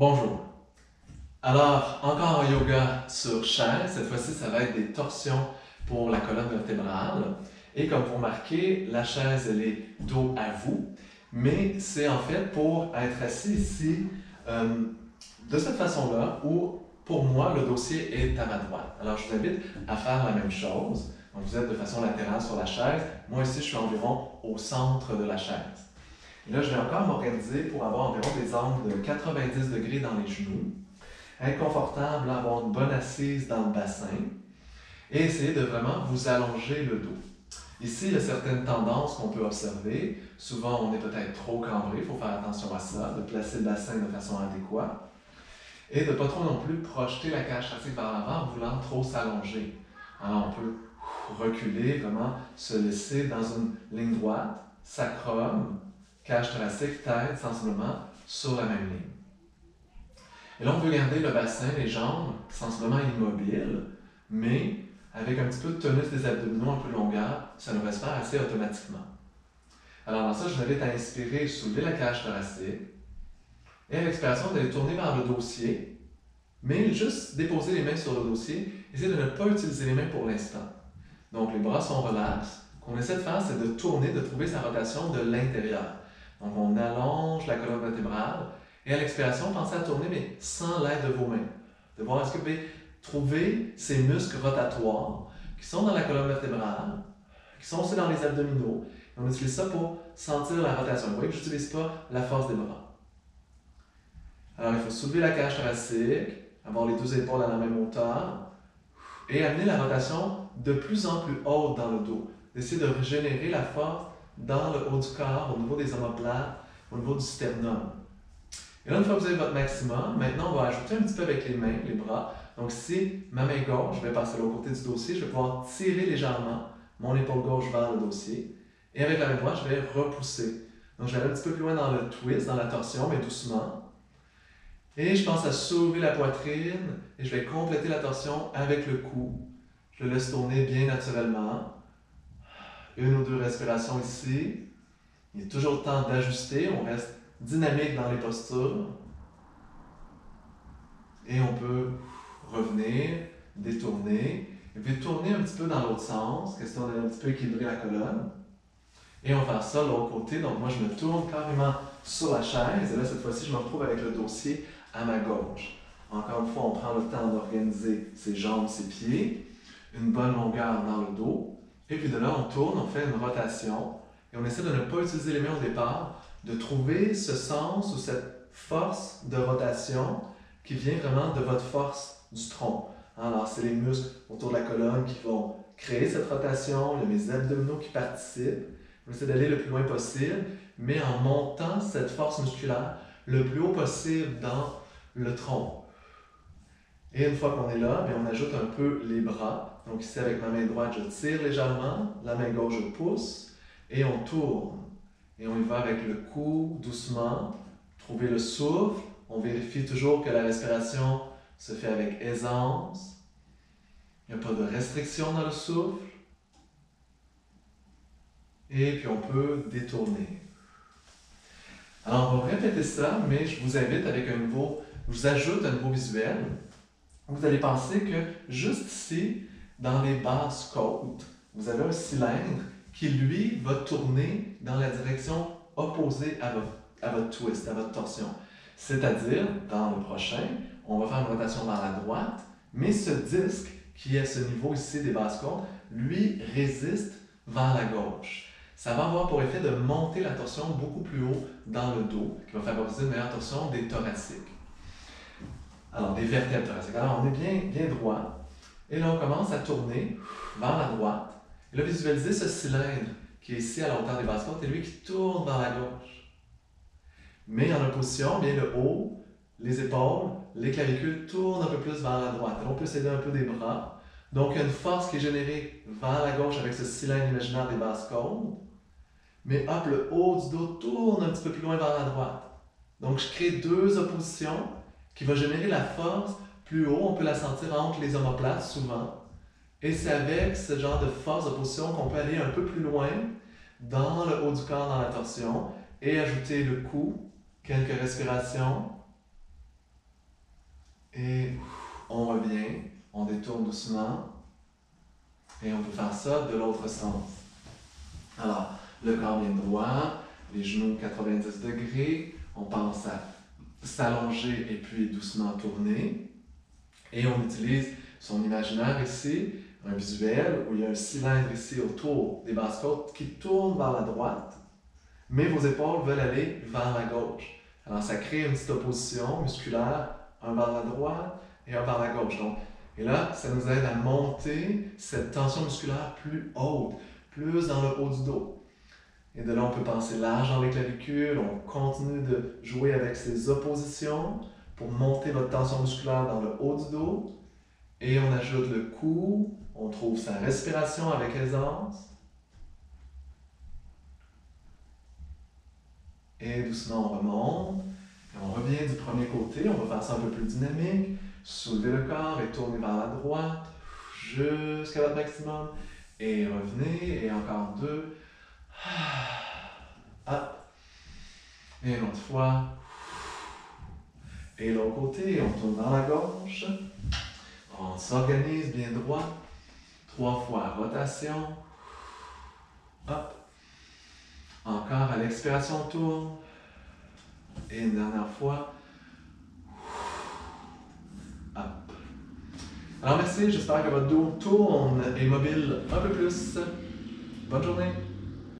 Bonjour. Alors, encore un yoga sur chaise. Cette fois-ci, ça va être des torsions pour la colonne vertébrale. Et comme vous remarquez, la chaise, elle est dos à vous, mais c'est en fait pour être assis ici de cette façon-là où, pour moi, le dossier est à ma droite. Alors, je vous invite à faire la même chose. Donc, vous êtes de façon latérale sur la chaise. Moi, ici, je suis environ au centre de la chaise. Et là, je vais encore m'organiser pour avoir environ des angles de 90 degrés dans les genoux, être confortable, avoir une bonne assise dans le bassin et essayer de vraiment vous allonger le dos. Ici, il y a certaines tendances qu'on peut observer. Souvent, on est peut-être trop cambré, il faut faire attention à ça, de placer le bassin de façon adéquate et de ne pas trop non plus projeter la cage thoracique vers l'avant en voulant trop s'allonger. Alors, on peut reculer, vraiment se laisser dans une ligne droite, sacrum, cage thoracique, tête sensiblement sur la même ligne. Et là, on veut garder le bassin, les jambes sensiblement immobiles, mais avec un petit peu de tonus des abdominaux, un peu de longueur, ça devrait se faire assez automatiquement. Alors dans ça, je vous invite à inspirer, soulever la cage thoracique, et à l'expiration, vous allez tourner vers le dossier, mais juste déposer les mains sur le dossier, essayez de ne pas utiliser les mains pour l'instant. Donc les bras sont relax. Ce qu'on essaie de faire, c'est de tourner, de trouver sa rotation de l'intérieur. Donc on allonge la colonne vertébrale et à l'expiration, pensez à tourner, mais sans l'aide de vos mains. De voir est-ce que vous pouvez trouver ces muscles rotatoires qui sont dans la colonne vertébrale, qui sont aussi dans les abdominaux. Et on utilise ça pour sentir la rotation. Vous voyez que je n'utilise pas la force des bras. Alors il faut soulever la cage thoracique, avoir les deux épaules à la même hauteur et amener la rotation de plus en plus haute dans le dos. Essayer de régénérer la force dans le haut du corps, au niveau des omoplates, au niveau du sternum. Et là, une fois que vous avez votre maximum, maintenant on va ajouter un petit peu avec les mains, les bras. Donc ici, ma main gauche, je vais passer de l'autre côté du dossier, je vais pouvoir tirer légèrement mon épaule gauche vers le dossier. Et avec la main droite, je vais repousser. Donc je vais aller un petit peu plus loin dans le twist, dans la torsion, mais doucement. Et je pense à soulever la poitrine et je vais compléter la torsion avec le cou. Je le laisse tourner bien naturellement. Une ou deux respirations ici. Il est toujours le temps d'ajuster. On reste dynamique dans les postures. Et on peut revenir, détourner. Et puis tourner un petit peu dans l'autre sens, question d'aller un petit peu équilibrer la colonne. Et on va faire ça de l'autre côté. Donc moi, je me tourne carrément sur la chaise. Et là, cette fois-ci, je me retrouve avec le dossier à ma gauche. Encore une fois, on prend le temps d'organiser ses jambes, ses pieds. Une bonne longueur dans le dos. Et puis de là, on tourne, on fait une rotation. Et on essaie de ne pas utiliser les mains au départ, de trouver ce sens ou cette force de rotation qui vient vraiment de votre force du tronc. Alors, c'est les muscles autour de la colonne qui vont créer cette rotation. Il y a mes abdominaux qui participent. On essaie d'aller le plus loin possible, mais en montant cette force musculaire le plus haut possible dans le tronc. Et une fois qu'on est là, on ajoute un peu les bras. Donc ici, avec ma main droite, je tire légèrement. La main gauche, je pousse. Et on tourne. Et on y va avec le cou, doucement. Trouver le souffle. On vérifie toujours que la respiration se fait avec aisance. Il n'y a pas de restriction dans le souffle. Et puis on peut détourner. Alors on va répéter ça, mais je vous invite avec je vous ajoute un nouveau visuel. Vous allez penser que juste ici, dans les basses côtes, vous avez un cylindre qui, lui, va tourner dans la direction opposée à votre twist, à votre torsion. C'est-à-dire, dans le prochain, on va faire une rotation vers la droite, mais ce disque qui est à ce niveau ici des basses côtes, lui, résiste vers la gauche. Ça va avoir pour effet de monter la torsion beaucoup plus haut dans le dos, qui va favoriser une meilleure torsion des thoraciques. Alors, des vertèbres thoraciques. Alors, on est bien droit. Et là, on commence à tourner vers la droite. Et là, visualisez ce cylindre qui est ici à la hauteur des basses côtes et lui qui tourne vers la gauche. Mais en opposition, bien le haut, les épaules, les clavicules tournent un peu plus vers la droite. Et là, on peut s'aider un peu des bras. Donc, il y a une force qui est générée vers la gauche avec ce cylindre imaginaire des basses côtes. Mais hop, le haut du dos tourne un petit peu plus loin vers la droite. Donc, je crée deux oppositions qui va générer la force plus haut. On peut la sentir entre les omoplates souvent. Et c'est avec ce genre de force d'opposition qu'on peut aller un peu plus loin dans le haut du corps, dans la torsion, et ajouter le cou, quelques respirations. Et on revient, on détourne doucement. Et on peut faire ça de l'autre sens. Alors, le corps bien droit, les genoux 90 degrés. On pense à s'allonger et puis doucement tourner. Et on utilise son imaginaire ici, un visuel où il y a un cylindre ici autour des basses côtes qui tourne vers la droite, mais vos épaules veulent aller vers la gauche. Alors ça crée une petite opposition musculaire, un vers la droite et un vers la gauche. Donc, et là, ça nous aide à monter cette tension musculaire plus haute, plus dans le haut du dos. Et de là, on peut penser large dans les clavicules, on continue de jouer avec ces oppositions pour monter votre tension musculaire dans le haut du dos. Et on ajoute le cou, on trouve sa respiration avec aisance. Et doucement, on remonte. Et on revient du premier côté, on va faire ça un peu plus dynamique. Soulevez le corps et tournez vers la droite jusqu'à votre maximum. Et revenez, et encore 2. Hop. Et une autre fois. Et l'autre côté, on tourne vers la gauche. On s'organise bien droit. 3 fois rotation. Hop. Encore à l'expiration, on tourne. Et une dernière fois. Hop. Alors merci, j'espère que votre dos tourne et mobile un peu plus. Bonne journée.